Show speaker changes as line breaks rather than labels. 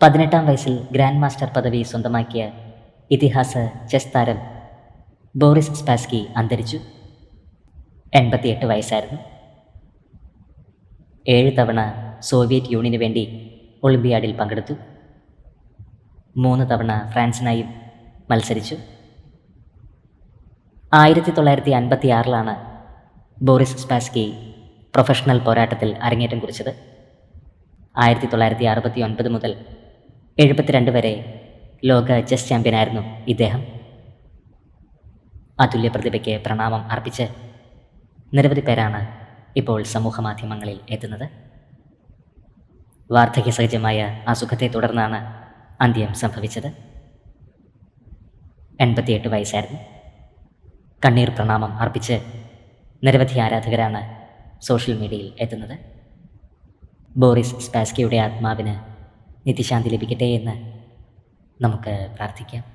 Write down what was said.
18-ാം വയസ്സിൽ grand master പദവി സ്വന്തമാക്കിയ ഇതിഹാസ ചെസ് താരം ബോറിസ് സ്പാസ്കി അന്തരിച്ചു. 88 വയസ്സായിരുന്നു. 7 തവണ സോവിയറ്റ് യൂണിയന് വേണ്ടി ഒളിമ്പിയാഡിൽ പങ്കെടുത്തു. 3 തവണ ഫ്രാൻസിനായും മത്സരിച്ചു. 1956 ബോറിസ് സ്പാസ്കി പ്രൊഫഷണൽ പോരാട്ടത്തിൽ അരങ്ങേറ്റം കുറിച്ചത്. 1969 മുതൽ 72 വരെ ലോക ചെസ് ചാമ്പ്യനായിരുന്നു ഇദ്ദേഹം. അതുല്യ പ്രതിഭയ്ക്ക് പ്രണാമം അർപ്പിച്ച് നിരവധി പേരാണ് ഇപ്പോൾ സമൂഹ മാധ്യമങ്ങളിൽ എത്തുന്നത്. വാർദ്ധക്യ സഹജമായ അസുഖത്തെ തുടർന്നാണ് അന്ത്യം സംഭവിച്ചത്. 88 വയസ്സായിരുന്നു. കണ്ണീർ പ്രണാമം അർപ്പിച്ച് നിരവധി ആരാധകരാണ് സോഷ്യൽ മീഡിയയിൽ എത്തുന്നത്. ബോറിസ് സ്പാസ്കിയുടെ ആത്മാവിന് നിത്യശാന്തി ലഭിക്കട്ടെ എന്ന് നമുക്ക് പ്രാർത്ഥിക്കാം.